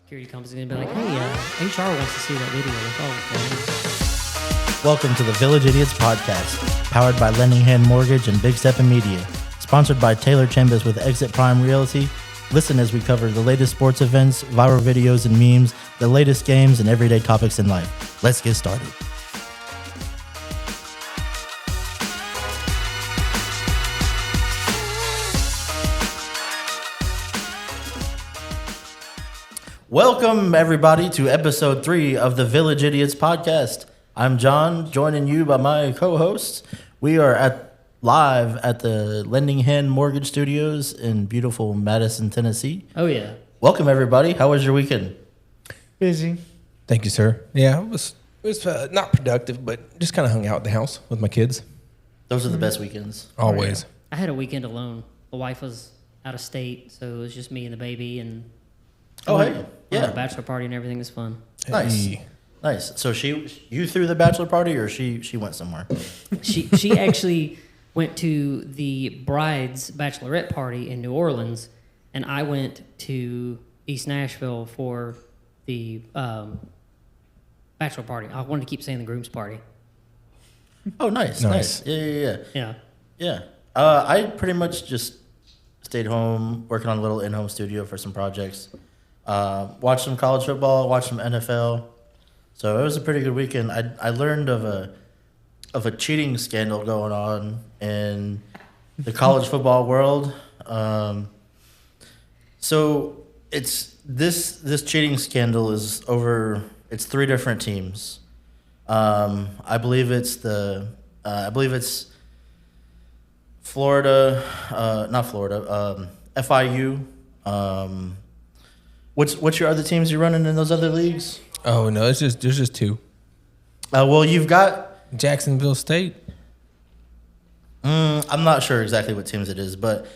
Security comes in and be like, hey, HR wants to see that video. Like, Welcome to the Village Idiots podcast, powered by Lending Hand Mortgage and Big Steppa Media. Sponsored by Taylor Chambers with Exit Prime Realty. Listen as we cover the latest sports events, viral videos and memes, the latest games, and everyday topics in life. Let's get started. Welcome, everybody, to episode 3 of the Village Idiots podcast. I'm John, joining you by my co-hosts. We are live at the Lending Hand Mortgage Studios in beautiful Madison, Tennessee. oh, yeah. Welcome, everybody. How was your weekend? Busy. Thank you, sir. Yeah, it was not productive, but just kind of hung out at the house with my kids. Those are the best weekends. Always. I had a weekend alone. The wife was out of state, so it was just me and the baby. And Oh, hey. went Yeah. to a bachelor party and everything was fun. Nice. Hey. Nice. So you threw the bachelor party, or she went somewhere? She actually went to the bride's bachelorette party in New Orleans, and I went to East Nashville for the bachelor party. I wanted to keep saying the groom's party. Oh, nice. Yeah. Yeah. I pretty much just stayed home, working on a little in-home studio for some projects. Watched some college football, watched some NFL. So it was a pretty good weekend. I learned of a cheating scandal going on in the college football world. So it's this cheating scandal is over. It's 3 different teams. I believe it's Florida, not Florida, FIU. What's your other teams you're running in those other leagues? Oh, no, there's just 2. Well, you've got. Jacksonville State. I'm not sure exactly what teams it is, but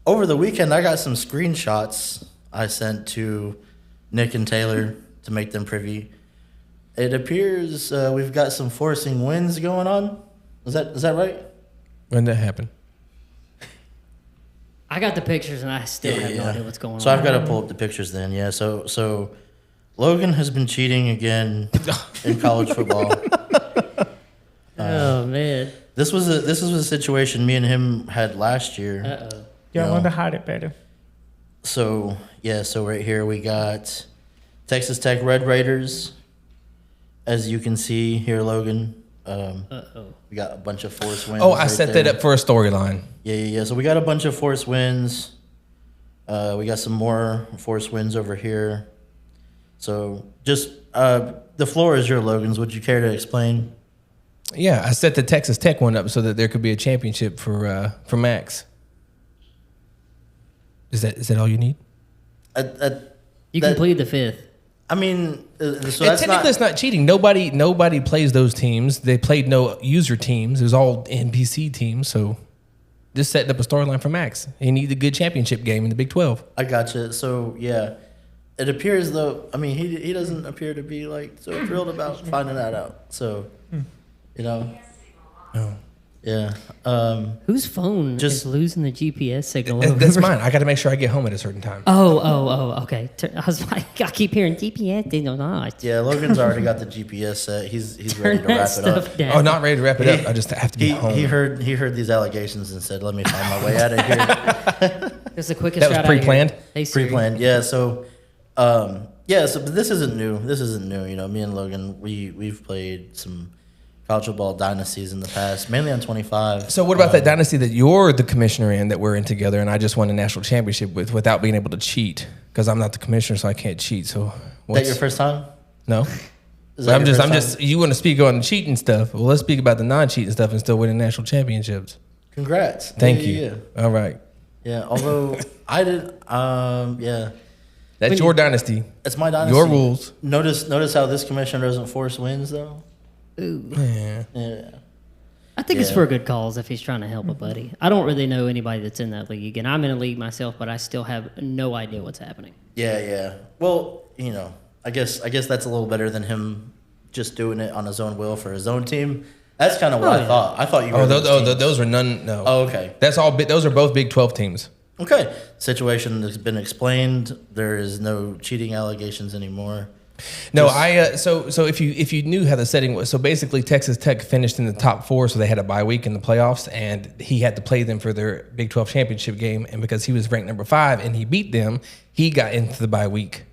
over the weekend I got some screenshots I sent to Nick and Taylor to make them privy. It appears we've got some forcing wins going on. Is that right? When did that happen? I got the pictures, and I still have no idea what's going on. So I've got to pull up the pictures then. Yeah. So Logan has been cheating again in college football. Oh, man. This was a situation me and him had last year. Uh-oh. Y'all want to hide it better. So right here we got Texas Tech Red Raiders. As you can see here, Logan. We got a bunch of force wins. Oh, I set that up for a storyline. Yeah. So we got a bunch of force wins. We got some more force wins over here. So just the floor is your, Logan's. Would you care to explain? Yeah, I set the Texas Tech one up so that there could be a championship for Max. Is that all you need? You can plead the 5th. I mean, so that's technically it's not cheating. Nobody plays those teams. They played no user teams. It was all NPC teams. So just setting up a storyline for Max. He needs a good championship game in the Big 12. I gotcha. So yeah, it appears though. I mean, he doesn't appear to be like so thrilled about finding that out. So, you know. Oh. Yeah. Whose phone is losing the GPS signal? That's mine. I got to make sure I get home at a certain time. Oh, okay. I was like, I keep hearing GPS. They don't know. Yeah, Logan's already got the GPS set. He's ready to wrap it up. Down. Oh, not ready to wrap it up. I just have to be home. He heard these allegations and said, "Let me find my way out of here." It's the quickest. That was pre-planned. Hey, Siri. Pre-planned. Yeah. So, but this isn't new. You know, me and Logan, we've played some college football dynasties in the past, mainly on 25. So what about that dynasty that you're the commissioner in that we're in together, and I just won a national championship with without being able to cheat because I'm not the commissioner, so I can't cheat. So that your first time? No. I'm just. You want to speak on the cheating stuff? Well, let's speak about the non-cheating stuff and still winning national championships. Congrats! Thank you. Yeah. All right. Yeah. Although I did. Yeah. That's your dynasty. It's my dynasty. Your rules. Notice how this commissioner doesn't force wins though. Ooh. Yeah. I think it's for good cause if he's trying to help a buddy. I don't really know anybody that's in that league, and I'm in a league myself, but I still have no idea what's happening. Yeah. Well, you know, I guess that's a little better than him just doing it on his own will for his own team. That's kind of what I thought. I thought you were. Those were none. No. Oh, okay. That's all. Those are both Big 12 teams. Okay, situation has been explained. There is no cheating allegations anymore. No, so if you knew how the setting was, so basically Texas Tech finished in the top 4, so they had a bye week in the playoffs, and he had to play them for their Big 12 championship game, and because he was ranked number 5 and he beat them, he got into the bye week.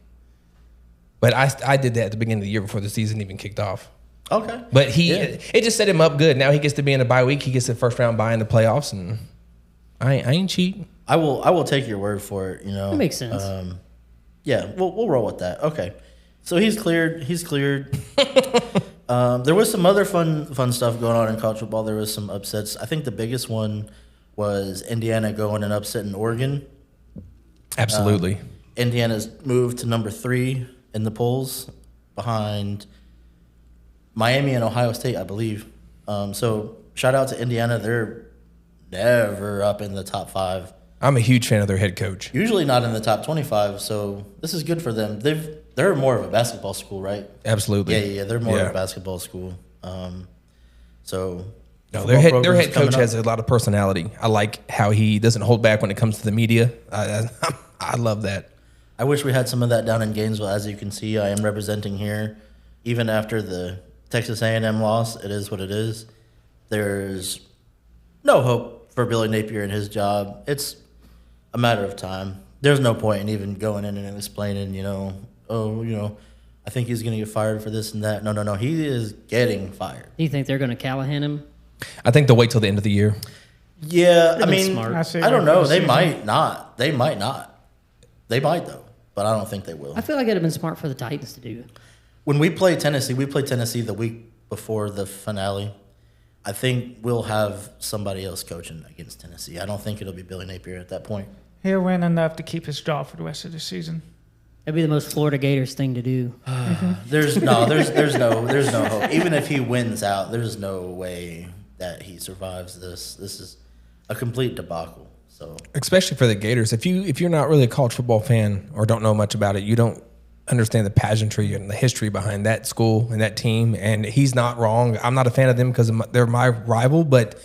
But I did that at the beginning of the year before the season even kicked off. Okay, But it just set him up good. Now he gets to be in a bye week. He gets the first round bye in the playoffs, and I ain't cheating. I will take your word for it. You know, That makes sense. Yeah, we'll roll with that. Okay, so he's cleared. There was some other fun stuff going on in college football. There was some upsets. I think the biggest one was Indiana going and upsetting Oregon. Absolutely. Indiana's moved to number 3 in the polls, behind Miami and Ohio State, I believe. So shout out to Indiana. They're never up in the top 5. I'm a huge fan of their head coach. Usually not in the top 25. So this is good for them. They're more of a basketball school, right? Absolutely. Yeah. They're more of a basketball school. So no, their head coach has a lot of personality. I like how he doesn't hold back when it comes to the media. I love that. I wish we had some of that down in Gainesville. As you can see, I am representing here. Even after the Texas A&M loss, it is what it is. There's no hope for Billy Napier and his job. It's a matter of time. There's no point in even going in and explaining, I think he's going to get fired for this and that. No. He is getting fired. Do you think they're going to Callahan him? I think they'll wait till the end of the year. Yeah, I been mean, smart. I don't know. They might not. They might though, but I don't think they will. I feel like it'd have been smart for the Titans to do. When we play Tennessee the week before the finale. I think we'll have somebody else coaching against Tennessee. I don't think it'll be Billy Napier at that point. He'll win enough to keep his job for the rest of the season. That'd be the most Florida Gators thing to do. There's no hope. Even if he wins out, there's no way that he survives this. This is a complete debacle. So especially for the Gators, if you're not really a college football fan or don't know much about it, you don't understand the pageantry and the history behind that school and that team. And he's not wrong. I'm not a fan of them because they're my rival, but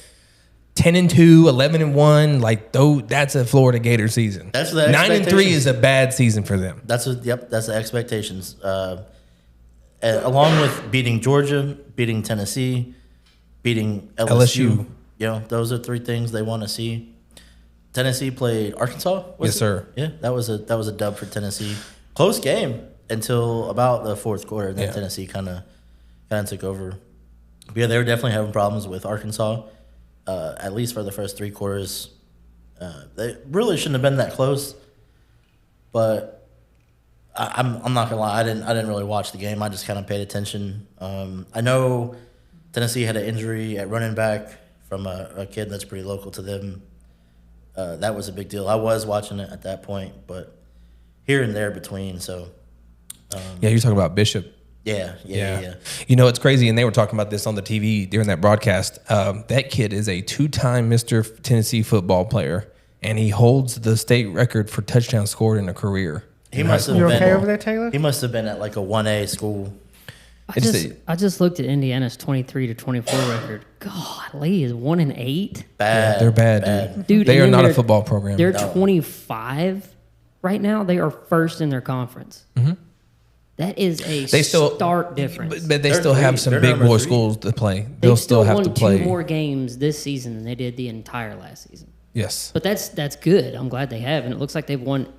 10-2, 11-1, like that's a Florida Gator season. That's the 9-3 is a bad season for them. That's the expectations. Along with beating Georgia, beating Tennessee, beating LSU. Those are 3 things they want to see. Tennessee played Arkansas. Yes, sir. Yeah, that was a dub for Tennessee. Close game until about the 4th quarter. And then Tennessee kind of took over. But yeah, they were definitely having problems with Arkansas. At least for the first 3 quarters. They really shouldn't have been that close. But I'm not gonna lie, I didn't really watch the game. I just kind of paid attention. I know Tennessee had an injury at running back from a kid that's pretty local to them. That was a big deal. I was watching it at that point, but here and there between. So you're talking about Bishop. Yeah. It's crazy, and they were talking about this on the TV during that broadcast. That kid is a 2-time Mr. Tennessee football player, and he holds the state record for touchdowns scored in a career. He must have You been okay over there, Taylor? He must have been at like a 1A school. I just looked at Indiana's 23-24 record. Golly, is 1-8. Bad. They're bad, dude. They and are then not a they're- football program. They're 25 right now. They are first in their conference. Mm-hmm. That is a stark difference. But they They're still have 3. some They're big number boy 3. schools to play. They've They'll still have won to play 2 more games this season than they did the entire last season. Yes. But that's good. I'm glad they have, and it looks like they've won.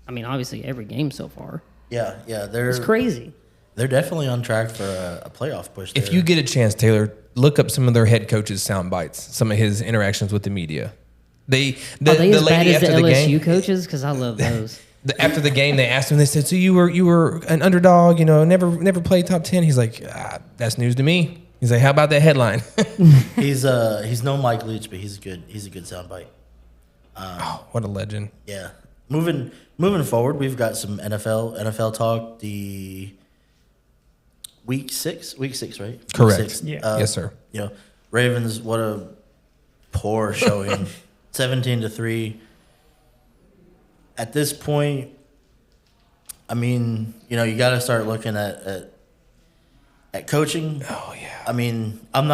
I mean, obviously every game so far. Yeah. It's crazy. They're definitely on track for a playoff push. If you get a chance, Taylor, look up some of their head coaches' sound bites, some of his interactions with the media. Are they as bad as the LSU coaches? Because I love those. After the game, they asked him. They said, "So you were an underdog, never played top 10." He's like, "That's news to me." He's like, "How about that headline?" He's no Mike Leach, but he's good. He's a good soundbite. What a legend! Yeah. Moving forward, we've got some NFL talk. The week 6, right? Correct. Week 6. Yeah. Yes, sir. Ravens. What a poor showing. 17-3. At this point, I mean, you got to start looking at coaching. Oh yeah. I mean, I'm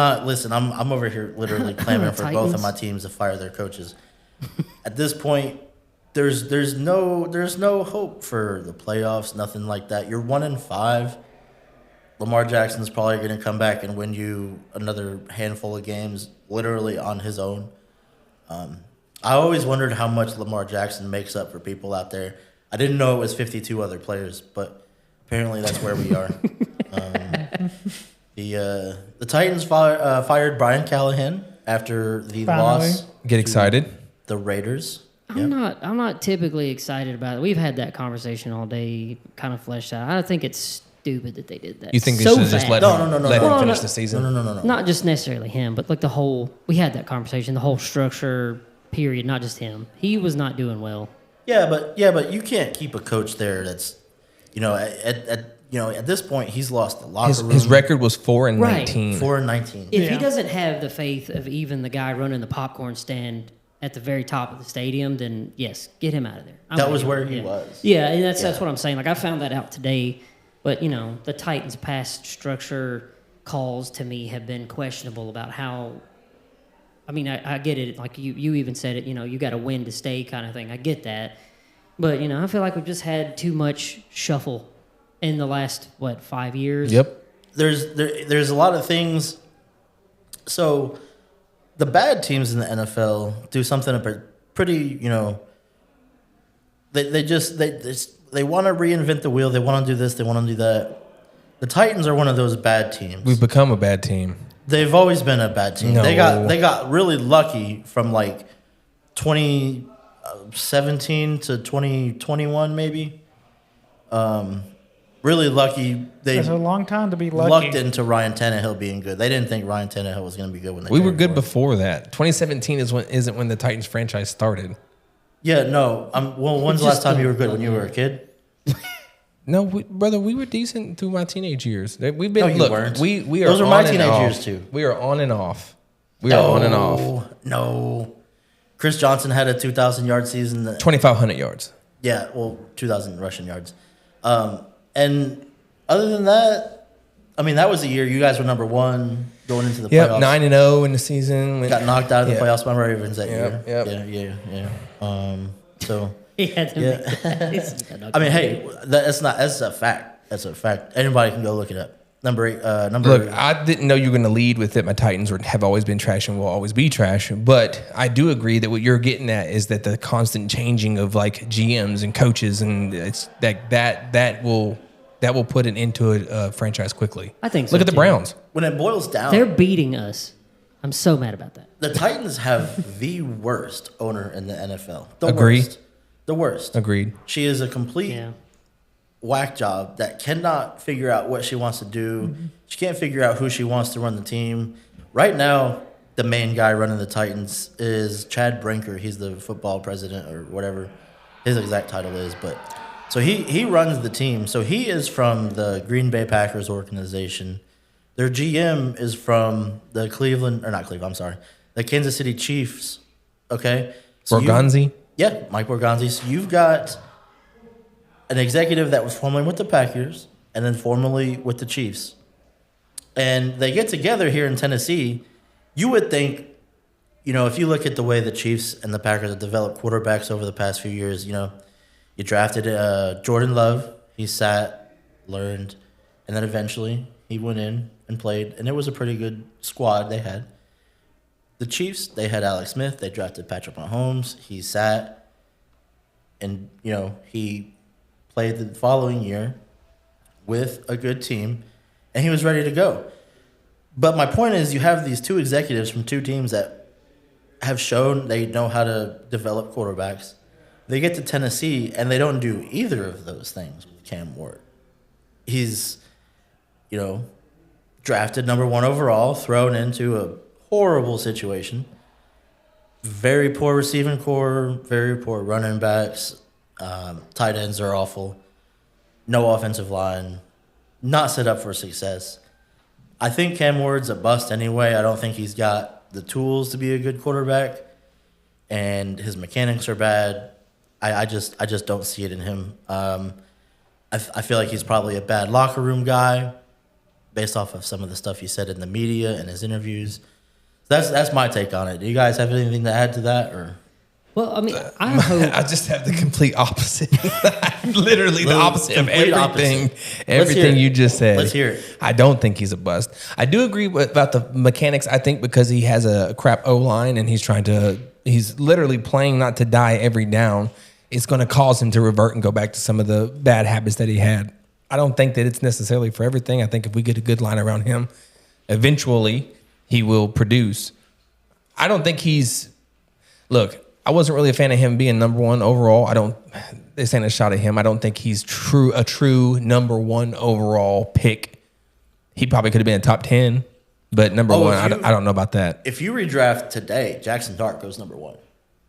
over here literally clamoring for both of Titans. my teams to fire their coaches. At this point, there's no hope for the playoffs, nothing like that. You're 1-5. Lamar Jackson's probably going to come back and win you another handful of games, literally on his own. I always wondered how much Lamar Jackson makes up for people out there. I didn't know it was 52 other players, but apparently that's where we are. The Titans fired Brian Callahan after the loss. Get excited. The Raiders. I'm not typically excited about it. We've had that conversation all day, kind of fleshed out. I think it's stupid that they did that. You think they so should have just fast. let him finish no. the season? No. Not just necessarily him, but like we had that conversation, the whole structure period, not just him. He was not doing well. Yeah, but you can't keep a coach there that's, at this point he's lost the locker room. His record was 4-19. 4-19. If he doesn't have the faith of even the guy running the popcorn stand at the very top of the stadium, then yes, get him out of there. That was where he was. Yeah, and that's what I'm saying. Like, I found that out today, but the Titans' past structure calls to me have been questionable about how. I mean, I get it. Like you even said it. You got to win to stay, kind of thing. I get that, but I feel like we've just had too much shuffle in the last 5 years. Yep. There's a lot of things. So the bad teams in the NFL do something pretty, they want to reinvent the wheel. They want to do this. They want to do that. The Titans are one of those bad teams. We've become a bad team. They've always been a bad team. No. They got really lucky from 2017 to 2021 maybe. Really lucky. That's a long time to be lucky. Lucked into Ryan Tannehill being good. They didn't think Ryan Tannehill was going to be good when they. We were good before that. 2017 isn't when the Titans franchise started. Yeah, no. When's the last time you were good? When you were a kid? No, brother, we were decent through my teenage years. We've been. No, you look, weren't. We are. Those were on my and teenage off. years too. We are on and off. We are on and off. No. Chris Johnson had a 2,000-yard season. 2,500 yards. Yeah, 2,000 rushing yards. And other than that, I mean, that was the year you guys were number one going into the playoffs. 9-0 in the season. Got knocked out of the playoffs by Ravens that year. Yep. Yeah. So He had to make that. I mean, hey, that's a fact. That's a fact. Anybody can go look it up. Number 8. Look, I didn't know you were going to lead with it. My Titans have always been trash and will always be trash. But I do agree that what you're getting at is that the constant changing of GMs and coaches, and it's that will put an end to a franchise quickly. I think so. Look at the Browns. When it boils down, They're beating us. I'm so mad about that. the Titans have the worst owner in the NFL. Agree. The worst. Agreed. She is a complete whack job that cannot figure out what she wants to do. Mm-hmm. She can't figure out who she wants to run the team. Right now, the main guy running the Titans is Chad Brinker. He's the football president or whatever his exact title is. But so he runs the team. So he is from the Green Bay Packers organization. Their GM is from the the Kansas City Chiefs. Okay? So Borgonzi? Yeah, Mike Borgonzi. So you've got an executive that was formerly with the Packers and then formerly with the Chiefs. And they get together here in Tennessee. You would think, if you look at the way the Chiefs and the Packers have developed quarterbacks over the past few years, you drafted Jordan Love. He sat, learned, and then eventually he went in and played. And it was a pretty good squad they had. The Chiefs, they had Alex Smith. They drafted Patrick Mahomes. He sat, and, he played the following year with a good team, and he was ready to go. But my point is, you have these two executives from two teams that have shown they know how to develop quarterbacks. They get to Tennessee, and they don't do either of those things with Cam Ward. He's, drafted number 1 overall, thrown into a horrible situation. Very poor receiving core, very poor running backs. Tight ends are awful. No offensive line. Not set up for success. I think Cam Ward's a bust anyway. I don't think he's got the tools to be a good quarterback, and his mechanics are bad. I just don't see it in him. I feel like he's probably a bad locker room guy, based off of some of the stuff he said in the media and his interviews. That's my take on it. Do you guys have anything to add to that, or? Well, I mean, I hope. I just have the complete opposite. Literally the opposite of complete everything. opposite. Everything you just said. Let's hear it. I don't think he's a bust. I do agree about the mechanics. I think because he has a crap O-line and he's literally playing not to die every down, it's going to cause him to revert and go back to some of the bad habits that he had. I don't think that it's necessarily for everything. I think if we get a good line around him, eventually he will produce. I don't think look, I wasn't really a fan of him being number one overall. This ain't a shot at him. I don't think he's a true number one overall pick. He probably could have been a top 10, but number one, I don't know about that. If you redraft today, Jackson Dart goes number one.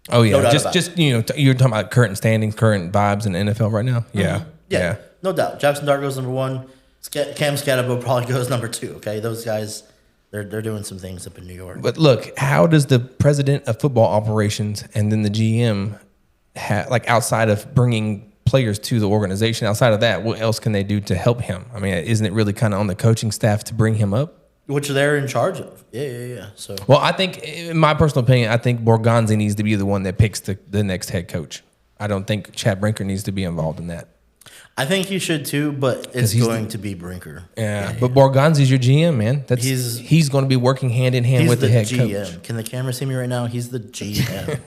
Oh yeah, No just you're talking about current standings, current vibes in the NFL right now. Yeah, Yeah, no doubt. Jackson Dart goes number one. Cam Scatterbo probably goes number two. Okay, those guys, they're doing some things up in New York. But look, how does the president of football operations and then the GM, outside of bringing players to the organization, outside of that, what else can they do to help him? I mean, isn't it really kind of on the coaching staff to bring him up? Which they're in charge of. Yeah. So, well, I think, in my personal opinion, I think Borgonzi needs to be the one that picks the next head coach. I don't think Chad Brinker needs to be involved in that. I think he should too, but it's going to be Brinker. Yeah, but Borgonzi's your GM, man. He's going to be working hand in hand with the head GM. coach. Can the camera see me right now? He's the GM.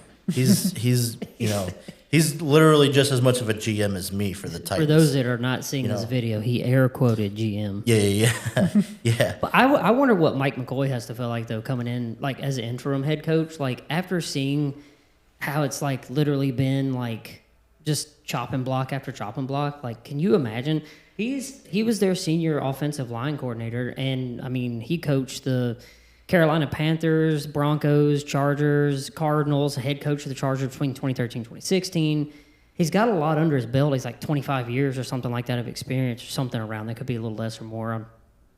He's literally just as much of a GM as me for the Titans. For those that are not seeing this video, he air quoted GM. Yeah. But I wonder what Mike McCoy has to feel like though, coming in like as an interim head coach, like after seeing how it's like literally been like just chopping block after chopping block. Like, can you imagine? He was their senior offensive line coordinator, and I mean, he coached the Carolina Panthers, Broncos, Chargers, Cardinals, head coach of the Chargers between 2013 and 2016. He's got a lot under his belt. He's like 25 years or something like that of experience or something around. That could be a little less or more.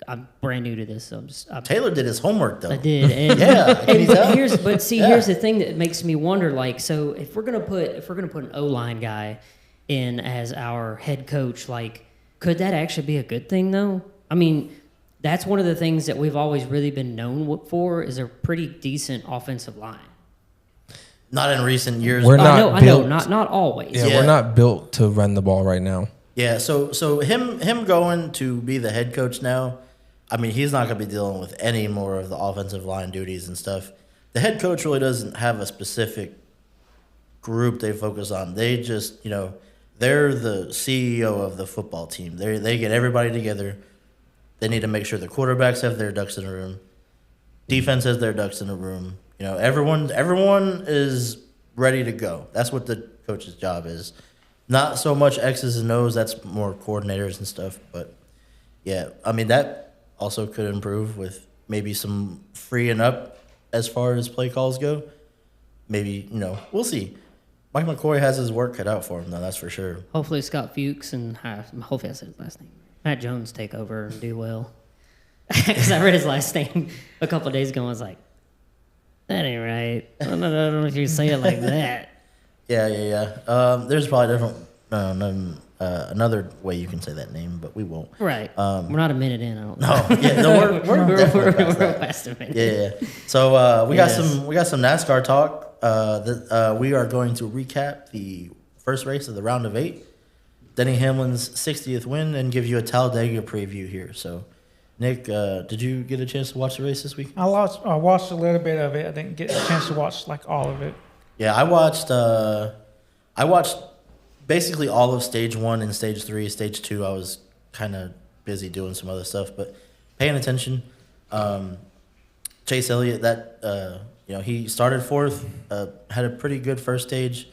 I'm brand new to this, so Taylor did his homework though. I did, and, here's the thing that makes me wonder. Like, so if we're gonna put an O-line guy in as our head coach, like, could that actually be a good thing though? I mean, that's one of the things that we've always really been known for is a pretty decent offensive line. Not in recent years. We're not built. Not always. Yeah, we're not built to run the ball right now. Yeah, so him going to be the head coach now, I mean, he's not going to be dealing with any more of the offensive line duties and stuff. The head coach really doesn't have a specific group they focus on. They just, they're the CEO of the football team. They get everybody together. They need to make sure the quarterbacks have their ducks in a room. Defense has their ducks in a room. Everyone is ready to go. That's what the coach's job is. Not so much X's and O's. That's more coordinators and stuff. But, yeah, I mean, that also could improve with maybe some freeing up as far as play calls go. Maybe, we'll see. Mike McCoy has his work cut out for him, though, that's for sure. Hopefully Scott Fuchs and hopefully I said his last name. Matt Jones take over and do well. Because I read his last name a couple of days ago and I was like, that ain't right. I don't know if you say it like that. Yeah. There's probably another way you can say that name, but we won't. Right. We're not a minute in. I don't know. We're definitely past a minute. Yeah. So we got some NASCAR talk. We are going to recap the first race of the round of 8, Denny Hamlin's 60th win, and give you a Talladega preview here. So, Nick, did you get a chance to watch the race this week? I watched a little bit of it. I didn't get a chance to watch like all of it. Yeah, I watched basically all of stage 1 and stage 3. Stage 2, I was kind of busy doing some other stuff, but paying attention. Chase Elliott, he started 4th, had a pretty good first stage.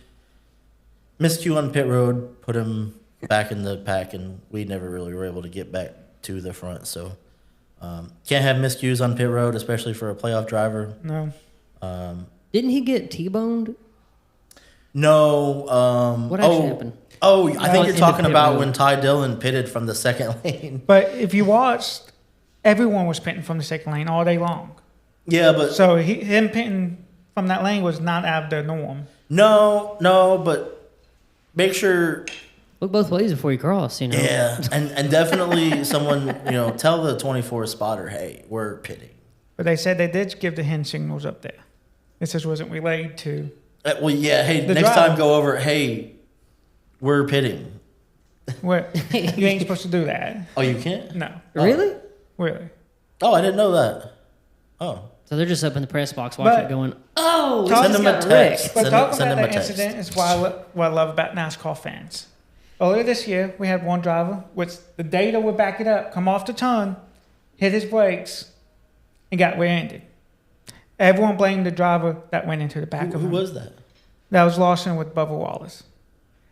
Miscue on pit road, put him back in the pack, and we never really were able to get back to the front. So can't have miscues on pit road, especially for a playoff driver. No. Didn't he get T-boned? No. What actually happened? I think you're talking about when Ty Dillon pitted from the second lane. But if you watched, everyone was pitting from the second lane all day long. Yeah, but so him pitting from that lane was not out of the norm. No, but make sure. Look both ways before you cross, Yeah, and definitely someone, tell the 24 spotter, hey, we're pitting. But they said they did give the hand signals up there. This just wasn't relayed to Well, yeah. Hey, The next driver. time go over. Hey, we're pitting. Well, you ain't supposed to do that. Oh, you can't? No, Really? really. Oh, I didn't know that. Oh. So they're just up in the press box watching But- it going, oh, Send this them got a wrecked. text. But talking send about them a that text. incident is what I love about NASCAR fans. Earlier this year, we had one driver, which the data would back it up, come off the turn, hit his brakes, and got rear-ended. Everyone blamed the driver that went into the back Who of him. was that? That was Lawson with Bubba Wallace.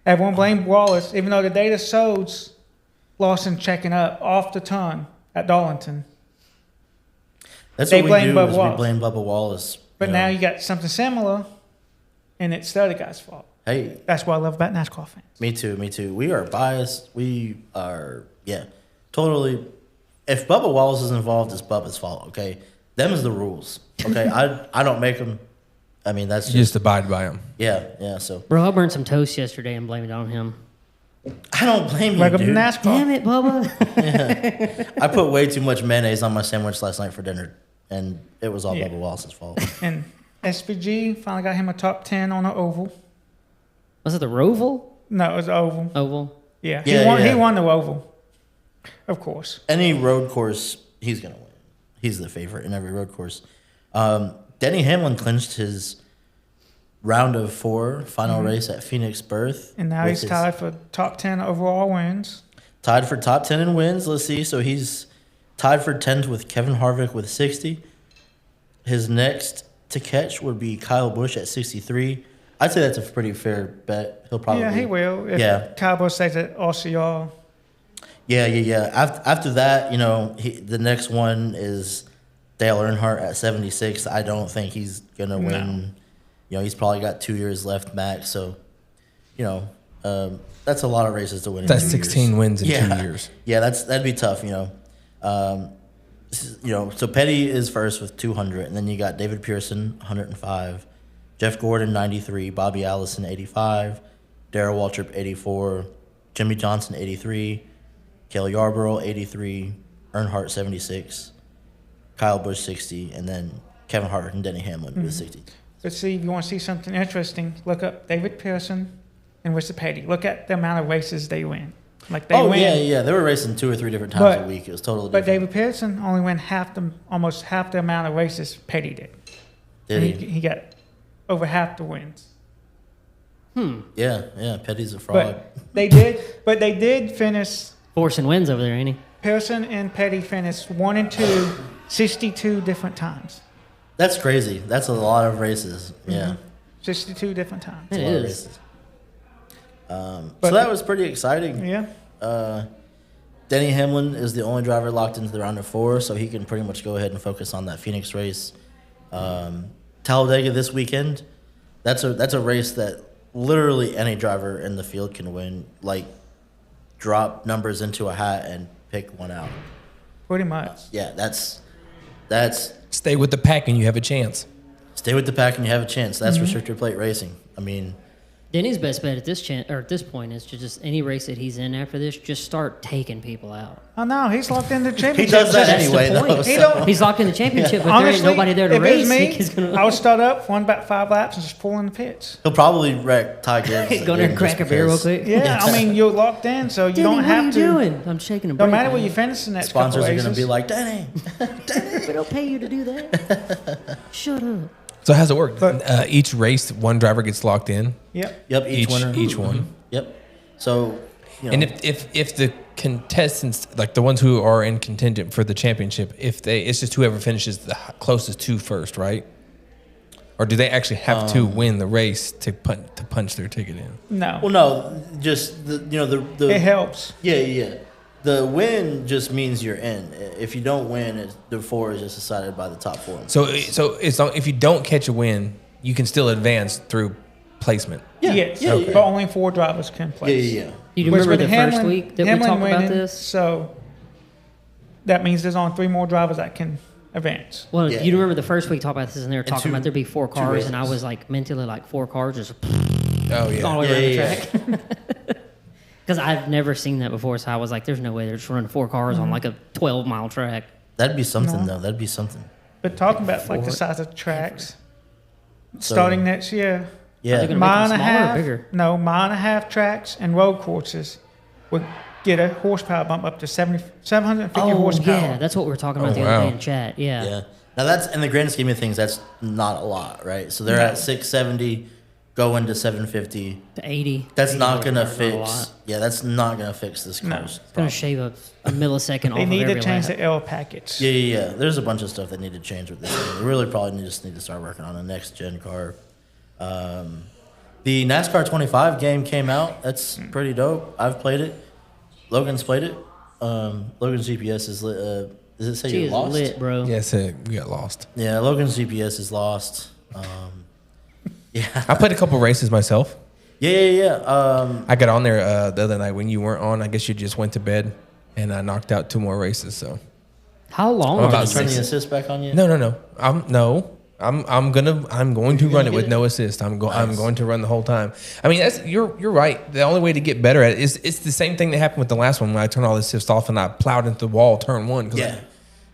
Everyone blamed Wallace, even though the data shows Lawson checking up off the turn at Darlington. That's They what we blame do Bubba is Wallace. we blame Bubba Wallace. But you now know. you got something similar, and it's the other guy's fault. Hey, That's what I love about NASCAR fans. me too. We are biased. We are, totally. If Bubba Wallace is involved, it's Bubba's fault, okay? Them is the rules, okay? I don't make them. I mean, that's You just abide by them. yeah, so. Bro, I burned some toast yesterday and blamed it on him. I don't blame you, Welcome to dude. NASCAR. Damn it, Bubba. I put way too much mayonnaise on my sandwich last night for dinner, and it was all Yeah. Bubba Wallace's fault. And SVG finally got him a top 10 on the oval. Was it the Roval? No, it was the oval. Oval? Yeah, Yeah, he yeah. won the oval, of course. Any road course, he's going to win. He's the favorite in every road course. Denny Hamlin clinched his round of 4 final race at Phoenix Berth. And now with he's his- tied for top 10 overall wins. Tied for top 10 in wins. Let's see. So he's tied for 10th with Kevin Harvick with 60. His next to catch would be Kyle Busch at 63. I'd say that's a pretty fair bet. He'll probably. Yeah, he will. If Yeah. Cowboy stays at OCR. Yeah. After that, the next one is Dale Earnhardt at 76. I don't think he's going to win. He's probably got 2 years left max. So, that's a lot of races to win. That's in 2 16 years. wins in 2 years. Yeah, that'd be tough, So Petty is first with 200, and then you got David Pearson, 105, Jeff Gordon, 93, Bobby Allison, 85, Darrell Waltrip, 84, Jimmy Johnson, 83, Cale Yarborough, 83, Earnhardt, 76, Kyle Busch, 60, and then Kevin Harvick and Denny Hamlin with 60. Let's see if you want to see something interesting. Look up David Pearson and Richard Petty. Look at the amount of races they win. Like they win. Yeah. They were racing 2 or 3 different times But- a week. It was totally But different. David Pearson only won almost half the amount of races Petty did. Did And he? he got over half the wins. Yeah. Petty's a fraud. But they did finish. Forcing wins over there, ain't he? Pearson and Petty finished 1 and 2, 62 different times. That's crazy. That's a lot of races. Yeah. 62 different times. It A lot of is. races. So But- that was pretty exciting. Yeah. Denny Hamlin is the only driver locked into the round of 4, so he can pretty much go ahead and focus on that Phoenix race. Talladega this weekend, that's a race that literally any driver in the field can win. Like, drop numbers into a hat and pick one out. Pretty much. Yeah, that's Stay with the pack and you have a chance. stay with the pack and you have a chance. That's restrictor plate racing. I mean, Denny's best bet at this point is to just any race that he's in after this, just start taking people out. Oh, no, he's locked in the he championship. does that That's the anyway, point. though. He so- don't- He's locked in the championship, but Honestly, there ain't nobody there to if race. it was me, He's gonna, I would start up, run about 5 laps, and just pull in the pits. He'll probably wreck Ty Gibbs. He's going there and again crack just a beer real because quick. Yeah, I mean, you're locked in, so you Denny, don't what have are you to. doing? I'm shaking a break. No matter where man. you finish in that Sponsors couple are going to races. be like, Denny. We don't pay you to do that. Shut up. So how's it work? But- Each race, one driver gets locked in. Yep. Yep, each winner. Each one. Yep. So, And if the contestants, like the ones who are in contingent for the championship, it's just whoever finishes the closest to first, right? Or do they actually have to win the race to punch their ticket in? No. well, no, just the It helps. yeah. The win just means you're in. If you don't win, the 4 is just decided by the top 4. So it's if you don't catch a win, you can still advance through placement. Yes. yeah, But only 4 drivers can place. yeah. You remember the first week that we talked about this? So that means there's only 3 more drivers that can advance. Well, Yeah. you remember the first week talked about this, and they were talking two- about there'd be 4 cars, and I races. was like mentally like 4 cars just Oh all the yeah. way Yeah, around the track. Because I've never seen that before, so I was like, "There's no way they're just running 4 cars on like a 12-mile track." That'd be something, though. That'd be something. But talking about like the Four size of tracks, starting next year, Yeah. Are they gonna Mile make and them a smaller or half, bigger? no, mile and a half tracks and road courses would get a horsepower bump up to 750 Oh, horsepower. yeah. That's what we were talking about Oh, the other wow. day in chat. Yeah. Yeah. Now that's in the grand scheme of things, that's not a lot, right? So they're No. at 670, going to 750. To 80. That's 80 not gonna horsepower, not a fix. lot. Yeah, that's not gonna fix this No. car's It's going to shave a millisecond off They of need every to change lap. the L package. Yeah. There's a bunch of stuff that need to change with this thing. We really probably just need to start working on a next gen car. The NASCAR 25 game came out. That's pretty dope. I've played it. Logan's played it. Logan's GPS is lit. Does it say She you is lost? lit, bro. Yeah, so we got lost. Yeah, Logan's GPS is lost. Yeah. I played a couple races myself. Yeah. I got on there the other night when you weren't on. I guess you just went to bed, and I knocked out 2 more races. So How long I'm are about these Turn the races? assist back on you? no. I'm going to run it with get no assist. I'm Nice. going to run the whole time. I mean, you're right. The only way to get better at it is it's the same thing that happened with the last one when I turned all the assists off and I plowed into the wall turn 1.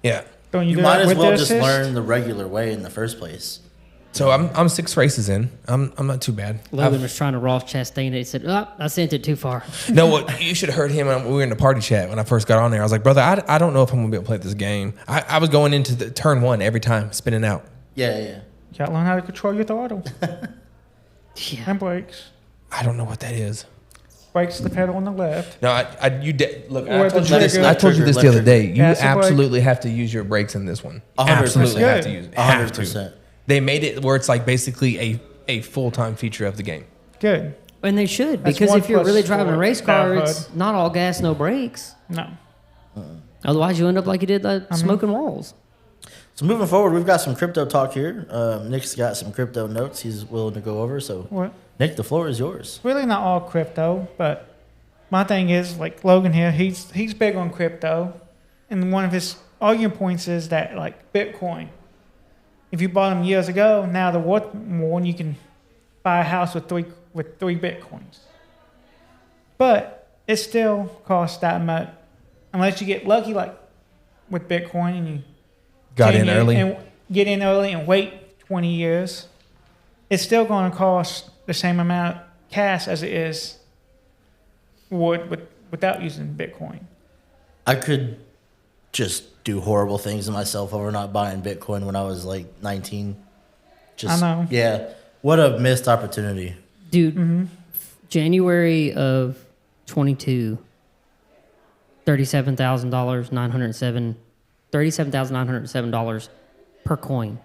Yeah. Don't You do might that as with well the just assist? learn the regular way in the first place. So I'm 6 races in. I'm not too bad. Logan was trying to Ross Chastain it. He said, "Oh, I sent it too far." No, what you should have heard him. We were in the party chat when I first got on there. I was like, brother, I don't know if I'm gonna be able to play this game. I was going into the turn 1 every time, spinning out. Yeah. You gotta learn how to control your throttle Yeah. and brakes. I don't know what that is. Brakes the pedal on the left. No, look. Or I the told you this. trigger. I told you this the other day. You Gas and brake. absolutely have to use your brakes in this one. 100%. Absolutely have to Good. use. Have to. 100%. They made it where it's like basically a full time feature of the game. Good. And they should, That's because one if you're plus really driving a for race car, that it's not all gas, no brakes. No. Otherwise, you end up like you did, smoking walls. So moving forward, we've got some crypto talk here. Nick's got some crypto notes he's willing to go over. So, What? Nick, the floor is yours. Really not all crypto, but my thing is, like Logan here, he's big on crypto. And one of his argument points is that, like, Bitcoin, if you bought them years ago, now they're worth more and you can buy a house with three Bitcoins. But it still costs that much, unless you get lucky, like with Bitcoin, and you Got get in early. and get in early and wait 20 years. It's still going to cost the same amount of cash as it is without using Bitcoin. I could just do horrible things to myself over not buying Bitcoin when I was like 19. Just, I know. Yeah. What a missed opportunity. Dude, January of 22, $37,907 per coin.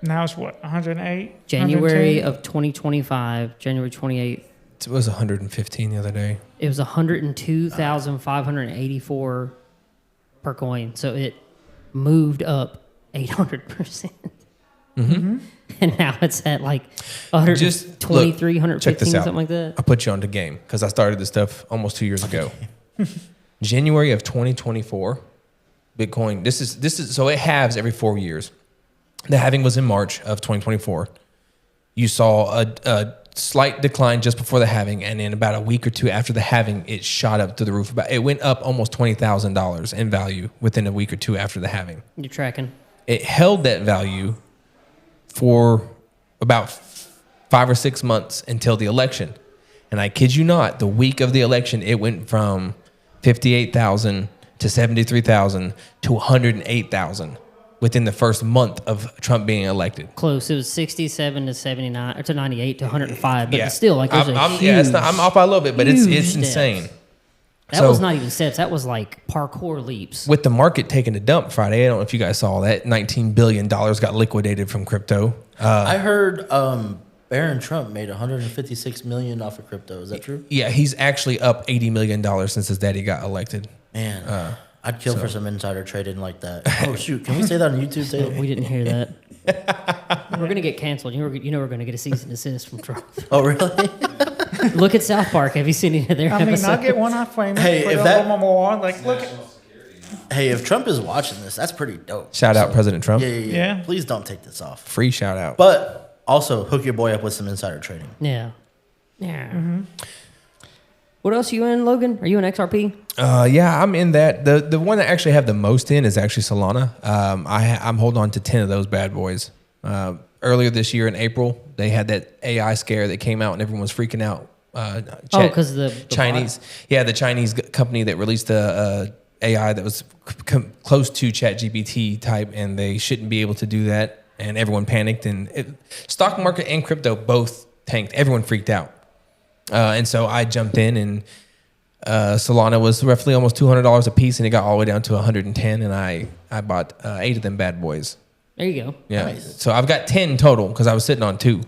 Now it's what, 108? January 110? of 2025, January 28th, It was 115 the other day. it was 102,584 per coin. So it moved up 800%. And now it's at like 123, 115, check this out. something like that. I'll put you on the game because I started this stuff almost 2 years ago. January of 2024, Bitcoin. This is so it halves every 4 years. The halving was in March of 2024. You saw a slight decline just before the halving, and in about a week or two after the halving, it shot up to the roof. It went up almost $20,000 in value within a week or two after the halving. You're tracking. It held that value for about 5 or 6 months until the election. And I kid you not, the week of the election, it went from 58,000 to 73,000 to 108,000 within the first month of Trump being elected. Close. It was 67 to 79, or to 98 to 105. But Yeah. still, like, there's I'm, a yeah, it's not, I'm off by a little bit, but it's huge insane. That So- was not even steps. That was like parkour leaps. With the market taking a dump Friday, I don't know if you guys saw that, $19 billion got liquidated from crypto. I heard Barron Trump made $156 million off of crypto. Is that true? Yeah, he's actually up $80 million since his daddy got elected. Man, I'd kill for some insider trading like that. Oh, shoot. Can we say that on YouTube? Say it? We didn't hear that. We're going to get canceled. You know we're going to get a cease and desist from Trump. Oh, really? Look at South Park. Have you seen any of their I mean, episodes? I'll get one off frame. Hey, put if it that- on my wall. Like, look at. Hey, if Trump is watching this, that's pretty dope. Shout out President Trump. Yeah. Yeah. Please don't take this off. Free shout out. But also hook your boy up with some insider trading. Yeah. Yeah. What else are you in, Logan? Are you in XRP? Yeah, I'm in that. The one that actually have the most in is actually Solana. I'm holding on to 10 of those bad boys. earlier this year in April, they had that AI scare that came out and everyone was freaking out. Because the Chinese, the Chinese company that released the AI that was close to ChatGPT type, and they shouldn't be able to do that, and everyone panicked, and stock market and crypto both tanked. Everyone freaked out, and so I jumped in, and Solana was roughly almost $200 a piece, and it got all the way down to 110, and I bought 8 of them bad boys. There you go. Yeah, Nice. so I've got 10 total because I was sitting on 2.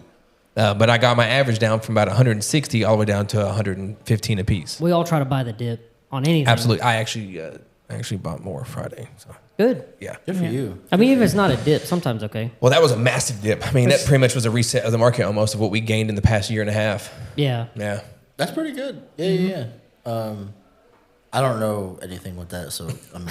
But I got my average down from about 160 all the way down to 115 a piece. We all try to buy the dip on anything. Absolutely. I actually bought more Friday. So Good. yeah. Good for you. I mean, if it's not a dip, sometimes okay. Well, that was a massive dip. I mean, that pretty much was a reset of the market almost of what we gained in the past year and a half. Yeah. Yeah. That's pretty good. Yeah. I don't know anything with that, so I mean,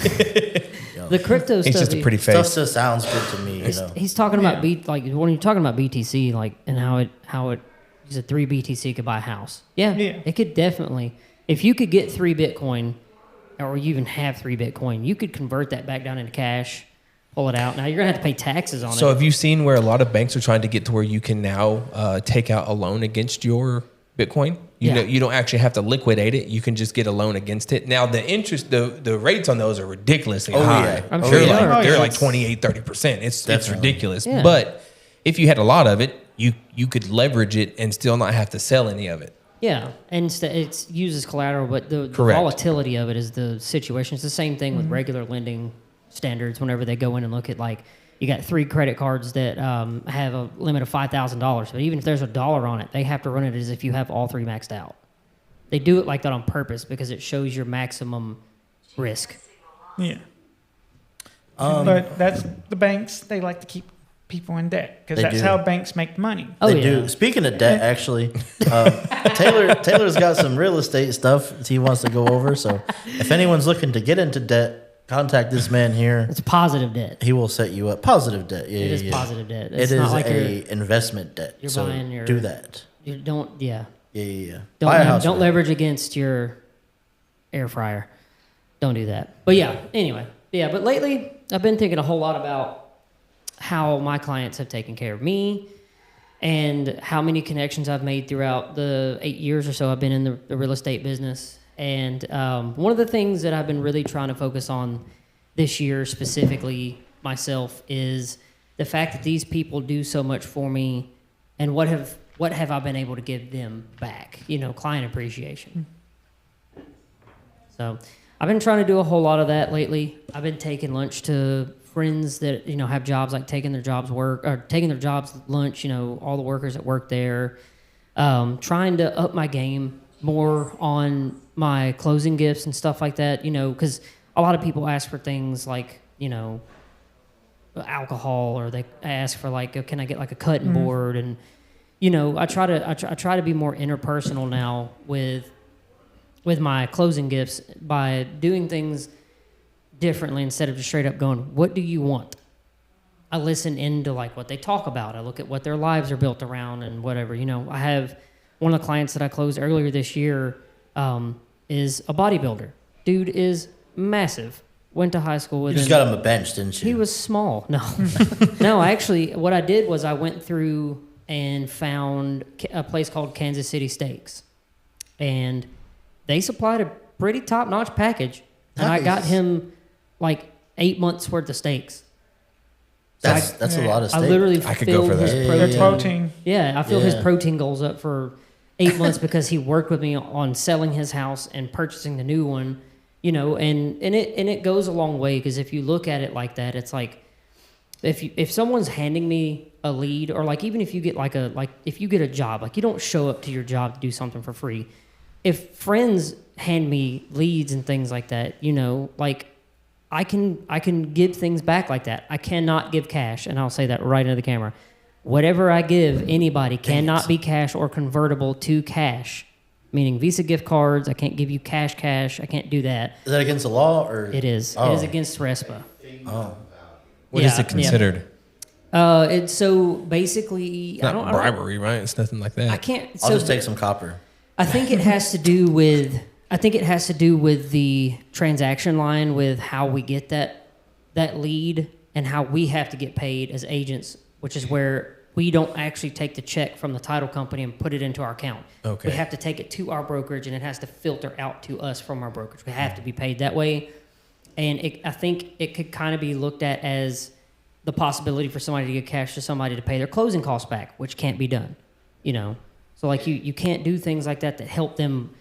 The crypto It's stuff. just a pretty stuff face. just sounds good to me. He's talking about like when you're talking about BTC, like, and how it. He said 3 BTC could buy a house. Yeah. It could definitely. If you could get 3 Bitcoin, or you even have 3 Bitcoin, you could convert that back down into cash, pull it out. Now you're gonna have to pay taxes on it. So have you seen where a lot of banks are trying to get to where you can now take out a loan against your Bitcoin? You don't actually have to liquidate it. You can just get a loan against it. Now the interest, the rates on those are ridiculously high. Yeah. I'm They're sure they like are. they're like 28-30%. It's Definitely. ridiculous. Yeah. But if you had a lot of it, you could leverage it and still not have to sell any of it. Yeah, and it uses collateral, but the Correct. volatility of it is the situation. It's the same thing with regular lending standards. Whenever they go in and look at, like, you got 3 credit cards that have a limit of $5,000, but even if there's $1 on it, they have to run it as if you have all 3 maxed out. They do it like that on purpose because it shows your maximum risk. Yeah. But that's the banks. They like to keep people in debt because They that's do. how banks make money. Oh, They yeah. do. Speaking of debt, actually, Taylor's got some real estate stuff he wants to go over. So if anyone's looking to get into debt, contact this man here. It's positive debt. He will set you up. Positive debt. Yeah, It is yeah. positive debt. It It's is not like a investment debt. you're so buying your- do that. you don't. Yeah. Yeah. Don't, Buy a house. don't with it. leverage against your air fryer. Don't do that. But yeah, anyway. Yeah, but lately I've been thinking a whole lot about how my clients have taken care of me and how many connections I've made throughout the 8 years or so I've been in the real estate business. And one of the things that I've been really trying to focus on this year specifically myself is the fact that these people do so much for me and what have I been able to give them back? Client appreciation. So I've been trying to do a whole lot of that lately. I've been taking lunch to friends that, have jobs, like taking their jobs lunch, all the workers that work there. Trying to up my game more on my closing gifts and stuff like that, because a lot of people ask for things like, alcohol, or they ask for like, can I get like a cutting board? And, I try to be more interpersonal now with my closing gifts by doing things differently instead of just straight up going, what do you want? I listen into like what they talk about. I look at what their lives are built around and whatever. I have one of the clients that I closed earlier this year is a bodybuilder. Dude is massive. Went to high school with You him. just got him a bench, didn't you? He was small. No. No, actually, what I did was I went through and found a place called Kansas City Steaks. And they supplied a pretty top-notch package. And I got Nice. him like 8 months worth of steaks. That's a lot of steak. I literally I could go filled for his that. Yeah, protein. Their protein. Yeah, I filled his Yeah. protein goals up for 8 months because he worked with me on selling his house and purchasing the new one. And it goes a long way because if you look at it like that, it's like if someone's handing me a lead, or like even if you get if you get a job, like you don't show up to your job to do something for free. If friends hand me leads and things like that, like I can give things back like that. I cannot give cash, and I'll say that right into the camera. Whatever I give anybody cannot be cash or convertible to cash. Meaning Visa gift cards, I can't give you cash. I can't do that. Is that against the law or? It is. Oh. It is against RESPA. Oh. What is it considered? It's so basically, It's not bribery, right? It's nothing like that. I can't. I'll So just take some copper. I think it has to do with. I think it has to do with the transaction line, with how we get that lead and how we have to get paid as agents, which is where we don't actually take the check from the title company and put it into our account. Okay. We have to take it to our brokerage, and it has to filter out to us from our brokerage. We have to be paid that way. And I think it could kind of be looked at as the possibility for somebody to give cash to somebody to pay their closing costs back, which can't be done, So like you can't do things like that help them,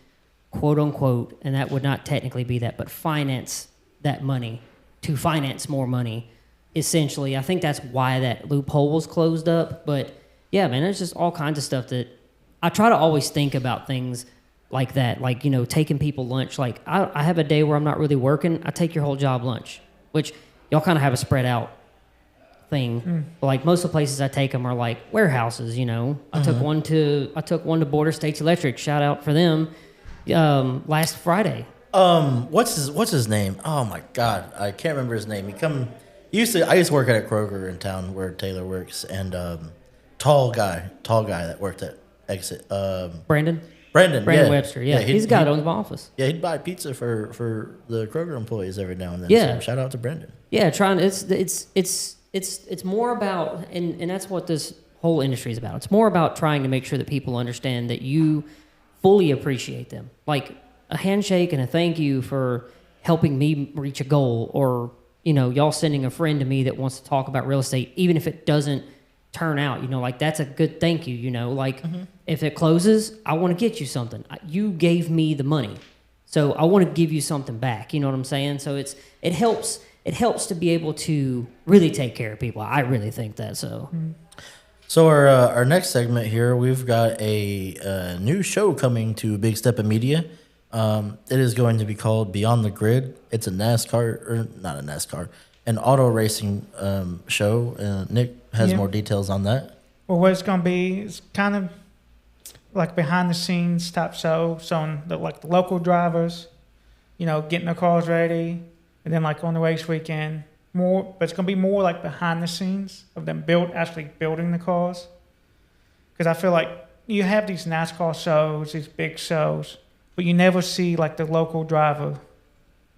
quote unquote, and that would not technically be that, but finance that money to finance more money. Essentially, I think that's why that loophole was closed up. But yeah, man, there's just all kinds of stuff that I try to always think about things like that, like, taking people lunch. Like I have a day where I'm not really working. I take your whole job lunch, which y'all kind of have a spread out thing. Like most of the places I take them are like warehouses. I took one to Border States Electric. Shout out for them. Last Friday. What's his name? Oh my God, I can't remember his name. I used to work at a Kroger in town where Taylor works, and tall guy that worked at Exit. Brandon yeah. Webster. Yeah, he's the guy that owns my office. Yeah, he'd buy pizza for the Kroger employees every now and then. Yeah, so shout out to Brandon. Yeah, it's more about, and that's what this whole industry is about. It's more about trying to make sure that people understand that you fully appreciate them, like a handshake and a thank you for helping me reach a goal, or y'all sending a friend to me that wants to talk about real estate, even if it doesn't turn out, like that's a good thank you, like if it closes, I want to get you something. You gave me the money, so I want to give you something back. You know what I'm saying? So it helps to be able to really take care of people. I really think that so. So our next segment here, we've got a new show coming to Big Steppa Media. It is going to be called Beyond the Grid. It's an auto racing show. Nick has more details on that. Well, what it's going to be is kind of like behind the scenes type show, showing the local drivers, getting their cars ready, and then like on the race weekend, but it's going to be more like behind the scenes of them actually building the cars. Because I feel like you have these NASCAR shows, these big shows, but you never see like the local driver,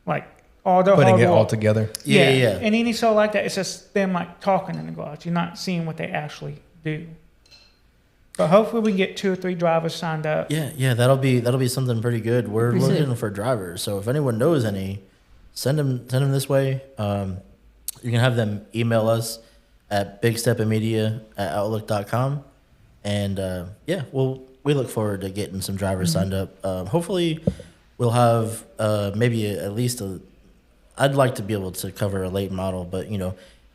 like all the putting hard it work. all together. Yeah. And any show like that, it's just them like talking in the garage. You're not seeing what they actually do. But hopefully we can get 2 or 3 drivers signed up. Yeah, that'll be something pretty good. We're looking for drivers, so if anyone knows any, send them this way. You can have them email us at bigsteppamedia@outlook.com, and we look forward to getting some drivers signed up. Hopefully, we'll have maybe at least I'd like to be able to cover a late model, but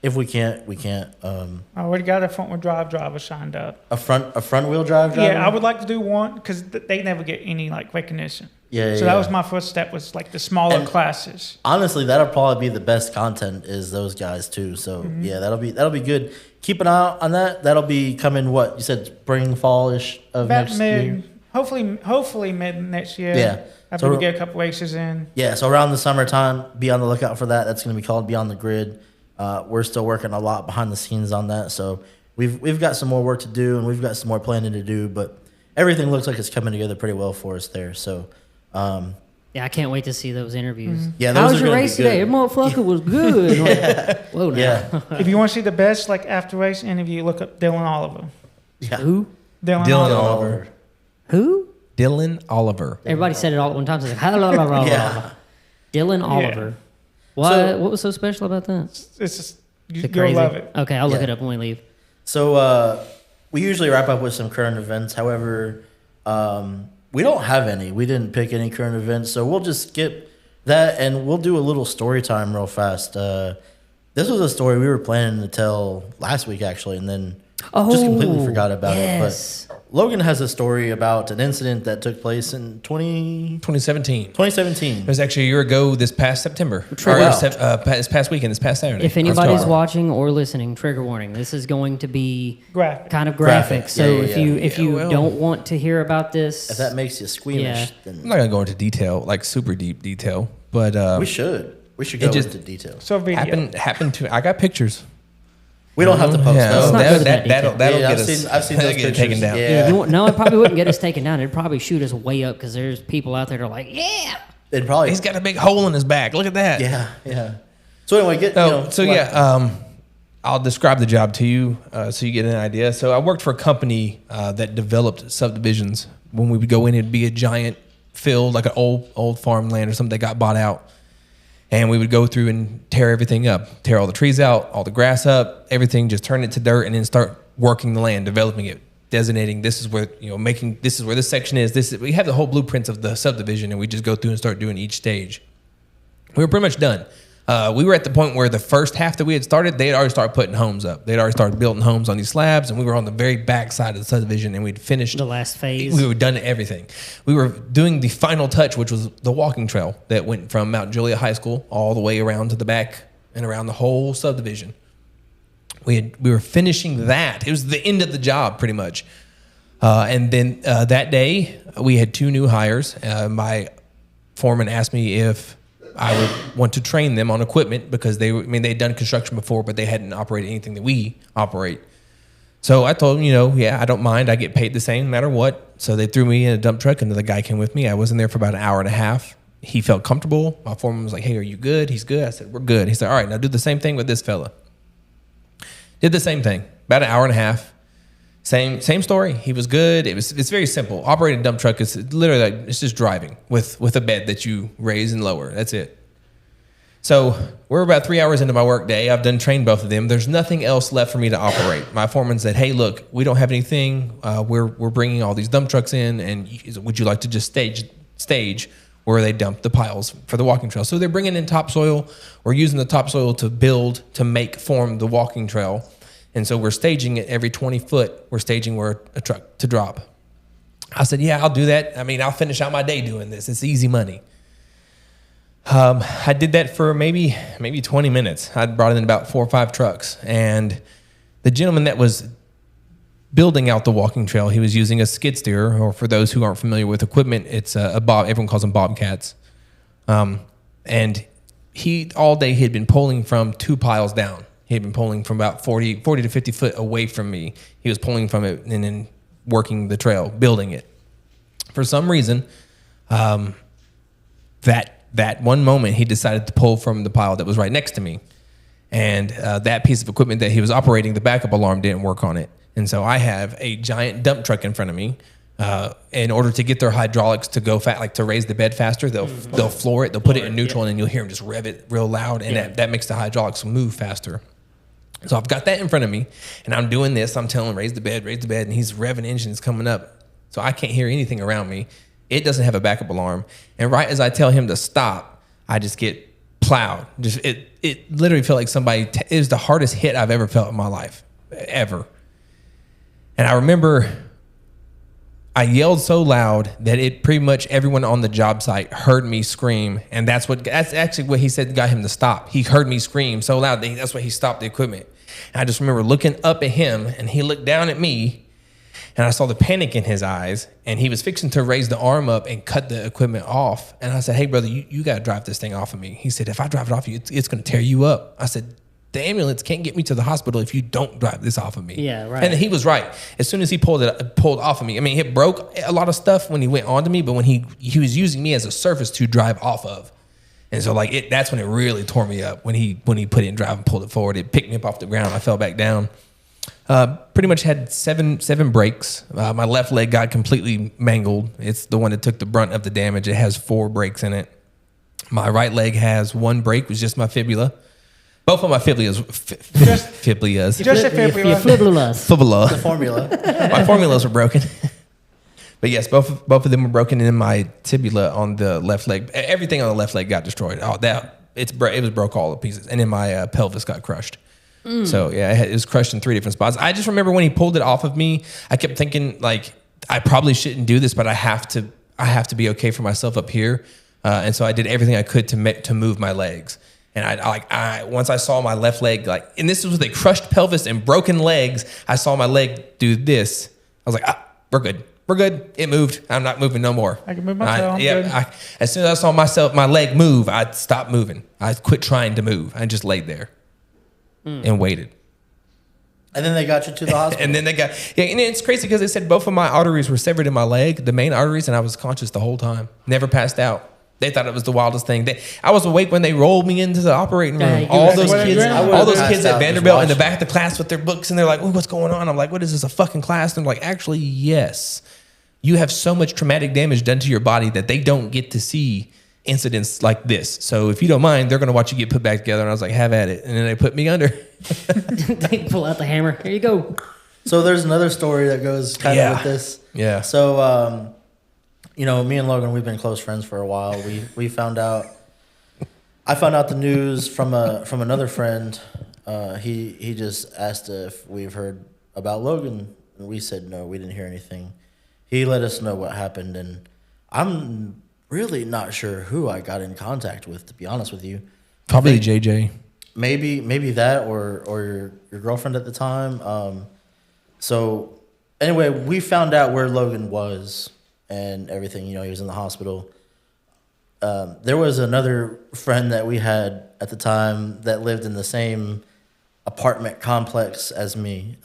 if we can't, we can't. I already got a front wheel drive driver signed up. A front wheel drive driver. Yeah, I would like to do one because they never get any like recognition. Yeah. So that was my first step, was like the smaller classes. Honestly, that'll probably be the best content, is those guys too. So yeah, that'll be good. Keep an eye out on that. That'll be coming. What you said, spring, fall-ish of About next mid, year. Hopefully mid next year. Yeah. After we get a couple races in. Yeah. So around the summertime, be on the lookout for that. That's going to be called Beyond the Grid. We're still working a lot behind the scenes on that. So we've got some more work to do, and we've got some more planning to do. But everything looks like it's coming together pretty well for us there. So. Yeah, I can't wait to see those interviews. Yeah, how those was are your gonna race be good. today? That motherfucker was good. Whoa, now. Yeah. If you want to see the best like after race interview, look up Dylan Oliver. Yeah. Who? Dylan Dylan Oliver. Oliver. Who? Dylan Oliver. Everybody said it all at one time. So it's like, Yeah. Dylan Oliver. What was so special about that? It's just you'll Crazy. love it. Okay, I'll look Yeah. it up when we leave. So we usually wrap up with some current events. However, we don't have any. We didn't pick any current events, so we'll just skip that, and we'll do a little story time real fast. This was a story we were planning to tell last week, actually, and then just completely forgot about it. But Logan has a story about an incident that took place in 2017. 2017. It was actually a year ago this past September. This past weekend, this past Saturday. If anybody's watching or listening, trigger warning. This is going to be kind of graphic. So if you don't want to hear about this, If that makes you squeamish, then I'm not going to go into detail, like super deep detail, but we should go into details. So video. happened to. I got pictures. We don't have to post those. That'll Yeah, get us. I've seen those get pictures. taken down. Yeah. no, it probably wouldn't get us taken down. It'd probably shoot us way up because there's people out there that are like, yeah. It'd probably. He's got a big hole in his back. Look at that. Yeah. So anyway, I'll describe the job to you so you get an idea. So I worked for a company that developed subdivisions. When we would go in, it'd be a giant field, like an old farmland or something that got bought out. And we would go through and tear everything up, tear all the trees out, all the grass up, everything, just turn it to dirt, and then start working the land, developing it, designating this is where, this is where this section is. We have the whole blueprints of the subdivision, and we just go through and start doing each stage. We were pretty much done. We were at the point where the first half that we had started, they had already started putting homes up. They'd already started building homes on these slabs, and we were on the very back side of the subdivision, and we'd finished the last phase. We were done everything. We were doing the final touch, which was the walking trail that went from Mount Juliet High School all the way around to the back and around the whole subdivision. We were finishing that. It was the end of the job, pretty much. And then that day, we had 2 new hires. My foreman asked me if I would want to train them on equipment because they'd done construction before, but they hadn't operated anything that we operate. So I told them, I don't mind. I get paid the same no matter what. So they threw me in a dump truck, and the guy came with me. I wasn't there for about an hour and a half. He felt comfortable. My foreman was like, "Hey, are you good?" He's good. I said, "We're good." He said, "All right, now do the same thing with this fella." Did the same thing. About an hour and a half. Same story. He was good. It's very simple. Operating a dump truck is literally it's just driving with a bed that you raise and lower. That's it. So we're about 3 hours into my work day. I've done trained both of them. There's nothing else left for me to operate. My foreman said, "Hey, look, we don't have anything. We're bringing all these dump trucks in, and would you like to just stage where they dump the piles for the walking trail?" So they're bringing in topsoil. We're using the topsoil to form the walking trail. And so we're staging it every 20 foot. We're staging where a truck to drop. I said, "Yeah, I'll do that. I'll finish out my day doing this. It's easy money." I did that for maybe 20 minutes. I brought in about 4 or 5 trucks. And the gentleman that was building out the walking trail, he was using a skid steer, or for those who aren't familiar with equipment, it's a bob. Everyone calls them bobcats. And all day he had been pulling from 2 piles down. He had been pulling from about 40 to 50 foot away from me. He was pulling from it and then working the trail, building it. For some reason, that one moment, he decided to pull from the pile that was right next to me. And that piece of equipment that he was operating, the backup alarm didn't work on it. And so I have a giant dump truck in front of me. In order to get their hydraulics to go to raise the bed faster, they'll floor it, they'll put it in neutral, and then you'll hear them just rev it real loud, and that makes the hydraulics move faster. So I've got that in front of me, and I'm doing this. I'm telling him, raise the bed, and he's revving engines coming up. So I can't hear anything around me. It doesn't have a backup alarm. And right as I tell him to stop, I just get plowed. It literally felt like it was the hardest hit I've ever felt in my life, ever. And I remember I yelled so loud that pretty much everyone on the job site heard me scream, and that's actually what he said got him to stop. He heard me scream so loud that's why he stopped the equipment. And I just remember looking up at him, and he looked down at me, and I saw the panic in his eyes, and he was fixing to raise the arm up and cut the equipment off. And I said, "Hey, brother, you got to drive this thing off of me." He said, "If I drive it off you, it's going to tear you up." I said, "The ambulance can't get me to the hospital if you don't drive this off of me." Yeah, right. And he was right. As soon as he pulled off of me, it broke a lot of stuff when he went onto me, but when he was using me as a surface to drive off of. And so that's when it really tore me up. When he put it in drive and pulled it forward, it picked me up off the ground. I fell back down. Pretty much had seven breaks. My left leg got completely mangled. It's the one that took the brunt of the damage. It has 4 breaks in it. My right leg has 1 break, was just my fibula. Both of my fibulas. Fibulas. Just a fibula. Fibula. The formula. My formulas were broken. But yes, both of them were broken, and then my tibula on the left leg. Everything on the left leg got destroyed. It was broke all to pieces, and then my pelvis got crushed. So yeah, it was crushed in 3 different spots. I just remember when he pulled it off of me, I kept thinking I probably shouldn't do this, but I have to be okay for myself up here. And so I did everything I could to move my legs. And I once I saw my left leg, and this was with a crushed pelvis and broken legs, I saw my leg do this. I was like, we're good. We're good. It moved. I'm not moving no more. I can move myself. I'm good. As soon as I saw my leg move, I stopped moving. I quit trying to move. I just laid there and waited. And then they got you to the hospital. And then and it's crazy because they said both of my arteries were severed in my leg, the main arteries, and I was conscious the whole time. Never passed out. They thought it was the wildest thing. I was awake when they rolled me into the operating room. you All were those sleeping. kids, I all those passed kids out at just Vanderbilt in the watching. back of the class with their books, and they're like, "Ooh, what's going on?" I'm like, "What is this? A fucking class?" And they're like, "Actually, yes. You have so much traumatic damage done to your body that they don't get to see incidents like this. So if you don't mind, they're going to watch you get put back together." And I was like, "Have at it." And then they put me under. They pull out the hammer. Here you go. So there's another story that goes kind of with this. Yeah. So, me and Logan, we've been close friends for a while. We found out. I found out the news from another friend. He just asked if we've heard about Logan, and we said no, we didn't hear anything. He let us know what happened, and I'm really not sure who I got in contact with, to be honest with you. Probably JJ. Maybe that or your girlfriend at the time. So anyway, we found out where Logan was and everything. He was in the hospital. There was another friend that we had at the time that lived in the same apartment complex as me.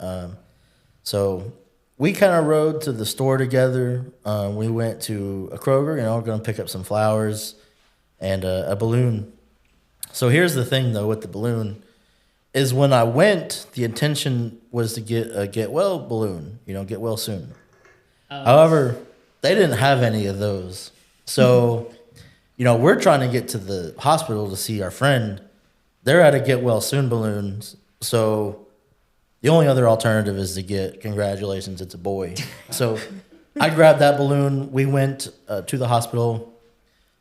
So we kind of rode to the store together. We went to a Kroger, going to pick up some flowers and a balloon. So here's the thing, though, with the balloon, is when I went, the intention was to get a get well balloon, get well soon. However, they didn't have any of those. So, we're trying to get to the hospital to see our friend. They're at a get well soon balloons. So the only other alternative is to get congratulations, it's a boy. So I grabbed that balloon. We went to the hospital,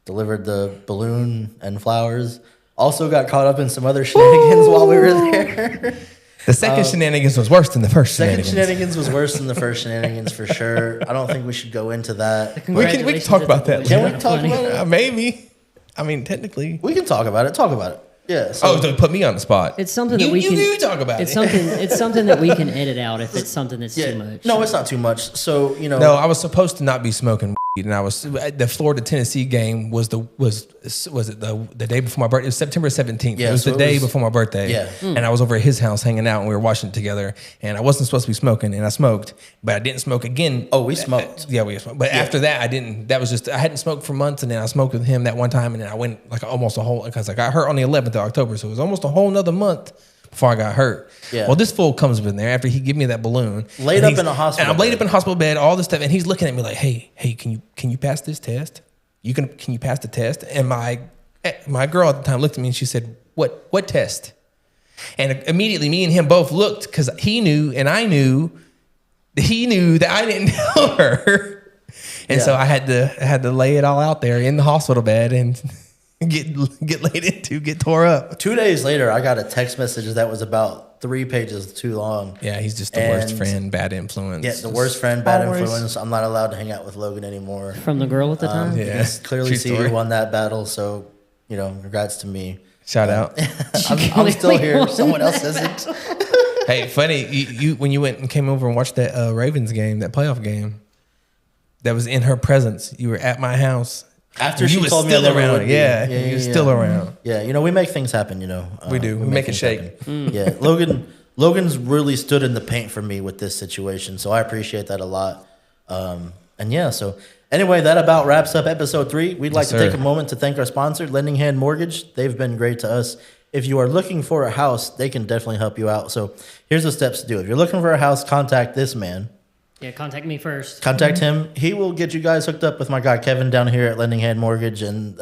delivered the balloon and flowers. Also got caught up in some other shenanigans while we were there. The second shenanigans was worse than the first Second shenanigans. shenanigans was worse than the first shenanigans for sure. I don't think we should go into that. We can talk about that. Can we talk about it? Maybe. I mean, technically. We can talk about it. Talk about it. Yeah. So, So put me on the spot. It's something that we can. You talk about It's it. It's something that we can edit out if it's something that's too much. No, it's not too much. So No, I was supposed to not be smoking weed, and I was the Florida Tennessee game was it the day before my birthday? It was September 17th. Yeah, it was so the it day was- before my birthday. Yeah. And I was over at his house hanging out, and we were watching it together. And I wasn't supposed to be smoking, and I smoked, but I didn't smoke again. Oh, we smoked. Yeah, we smoked. But after that, I didn't. That was just I hadn't smoked for months, and then I smoked with him that one time, and then I went like almost a whole because I got hurt on the 11th of October, so it was almost a whole nother month before I got hurt. Yeah. Well, this fool comes in there after he gave me that balloon, Laid and up he's- in a hospital and I'm laid bed. up in a hospital bed, all this stuff, and he's looking at me like, hey, can you pass this test? Can you pass the test? And my girl at the time looked at me and she said, what test? And immediately me and him both looked because he knew and I knew that I didn't tell her. And so I had to lay it all out there in the hospital bed and get laid into, get tore up. 2 days later, I got a text message that was about 3 pages too long. Yeah, he's just the worst And- friend, bad influence. Yeah, the worst friend, bad Always. influence. I'm not allowed to hang out with Logan anymore. From the girl at the time. Yeah. You can clearly True see story. who won that battle. So, congrats to me. Shout out. I'm still here. Someone else isn't. Hey, funny, you when you went and came over and watched that Ravens game, that playoff game, that was in her presence. You were at my house. After You she was told me I still never around. would be. Yeah, you was still around. Yeah, we make things happen, We do. We make it things shake. happen. Yeah, Logan's really stood in the paint for me with this situation, so I appreciate that a lot. And yeah, so anyway, that about wraps up episode 3. We'd like Yes, to sir. take a moment to thank our sponsor, Lending Hand Mortgage. They've been great to us. If you are looking for a house, they can definitely help you out. So here's the steps to do. If you're looking for a house, contact this man. Yeah, contact me first. Contact him. He will get you guys hooked up with my guy Kevin down here at Lending Hand Mortgage, and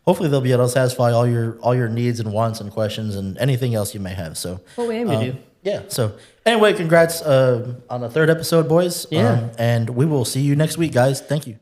hopefully they'll be able to satisfy all your needs and wants and questions and anything else you may have. So What we aim to do. yeah. So anyway, congrats on the 3rd episode, boys. Yeah. And we will see you next week, guys. Thank you.